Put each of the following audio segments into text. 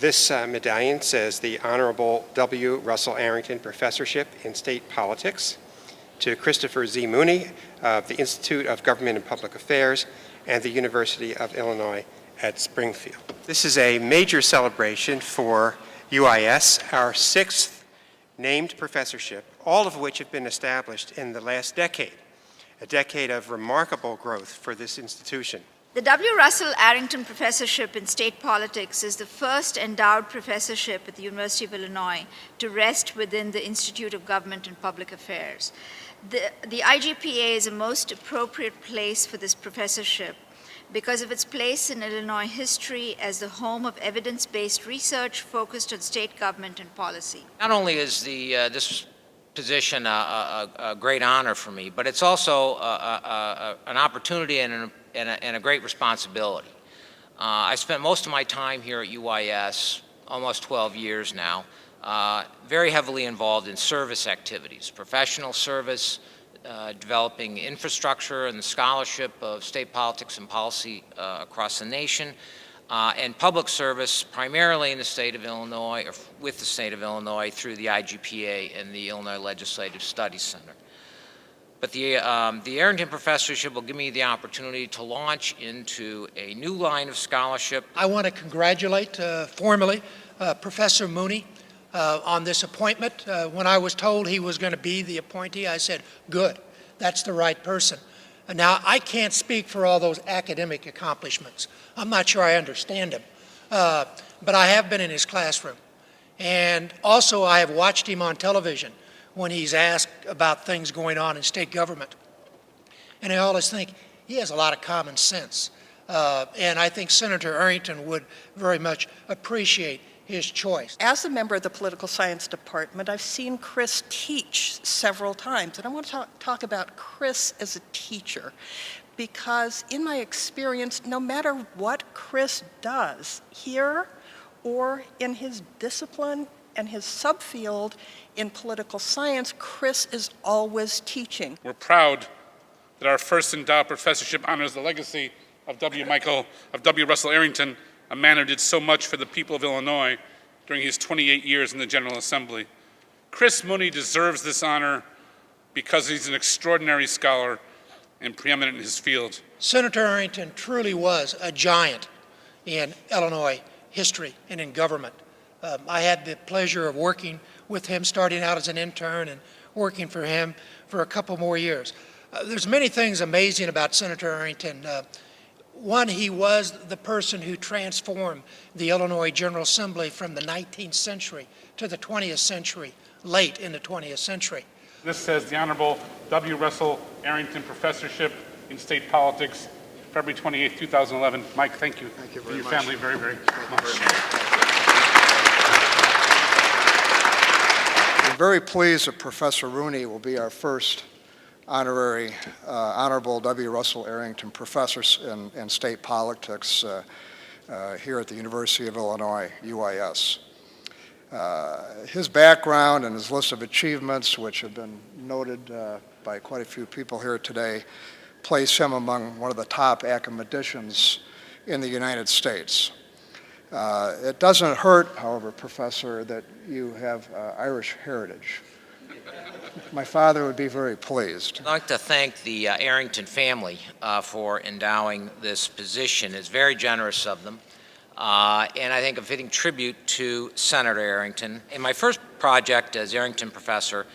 This medallion says the Honorable W. Russell Arrington Professorship in State Politics to Christopher Z. Mooney of the Institute of Government and Public Affairs and the University of Illinois at Springfield. This is a major celebration for UIS, our 6th named professorship, all of which have been established in the last decade, a decade of remarkable growth for this institution. The W. Russell Arrington Professorship in State Politics is the first endowed professorship at the University of Illinois to rest within the Institute of Government and Public Affairs. The IGPA is a most appropriate place for this professorship because of its place in Illinois history as the home of evidence-based research focused on state government and policy. Not only is this position a great honor for me, but it's also an opportunity and a great responsibility. I spent most of my time here at UIS, almost 12 years now, very heavily involved in service activities, professional service, developing infrastructure and the scholarship of state politics and policy across the nation, and public service primarily in the state of Illinois, or with the state of Illinois through the IGPA and the Illinois Legislative Studies Center. But the Arrington Professorship will give me the opportunity to launch into a new line of scholarship. I want to congratulate formally Professor Mooney on this appointment. When I was told he was going to be the appointee, I said, good, that's the right person. Now, I can't speak for all those academic accomplishments. I'm not sure I understand him, but I have been in his classroom. And also, I have watched him on television when he's asked about things going on in state government. And I always think he has a lot of common sense. And I think Senator Arrington would very much appreciate his choice. As a member of the political science department, I've seen Chris teach several times, and I want to talk about Chris as a teacher, because in my experience, no matter what Chris does here or in his discipline and his subfield in political science, Chris is always teaching. We're proud that our first endowed professorship honors the legacy of W. Russell Arrington, a man who did so much for the people of Illinois during his 28 years in the General Assembly. Chris Mooney deserves this honor because he's an extraordinary scholar and preeminent in his field. Senator Arrington truly was a giant in Illinois history and in government. I had the pleasure of working with him, starting out as an intern and working for him for a couple more years. There's many things amazing about Senator Arrington. One, he was the person who transformed the Illinois General Assembly from the 19th century to the 20th century, late in the 20th century. This says the Honorable W. Russell Arrington Professorship in State Politics, February 28, 2011. Mike, thank you. Thank you very your much. family very, very much. I'm very pleased that Professor Rooney will be our first honorary Honorable W. Russell Arrington Professor in State Politics here at the University of Illinois, UIS. His background and his list of achievements, which have been noted by quite a few people here today, place him among one of the top academicians in the United States. It doesn't hurt, however, Professor, that you have Irish heritage. My father would be very pleased. I'd like to thank the Arrington family for endowing this position. It's very generous of them, and I think a fitting tribute to Senator Arrington. In my first project as Arrington Professor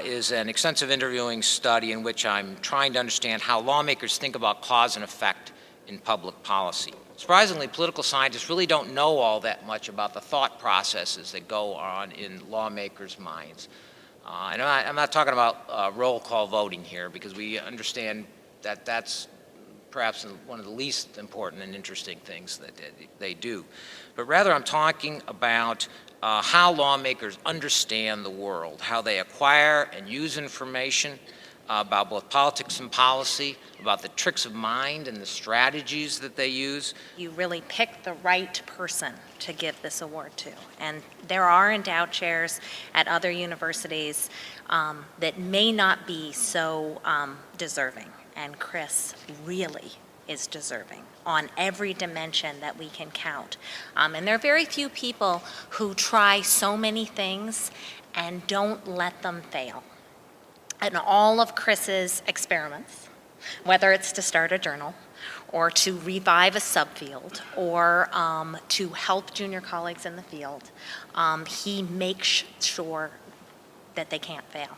is an extensive interviewing study in which I'm trying to understand how lawmakers think about cause and effect in public policy. Surprisingly, political scientists really don't know all that much about the thought processes that go on in lawmakers' minds. And I'm not talking about roll call voting here, because we understand that that's perhaps one of the least important and interesting things that they do. But rather, I'm talking about how lawmakers understand the world, how they acquire and use information about both politics and policy, about the tricks of mind and the strategies that they use. You really pick the right person to give this award to. And there are endowed chairs at other universities that may not be so deserving. And Chris really is deserving on every dimension that we can count. And there are very few people who try so many things and don't let them fail. And all of Chris's experiments, whether it's to start a journal, or to revive a subfield, or to help junior colleagues in the field, he makes sure that they can't fail.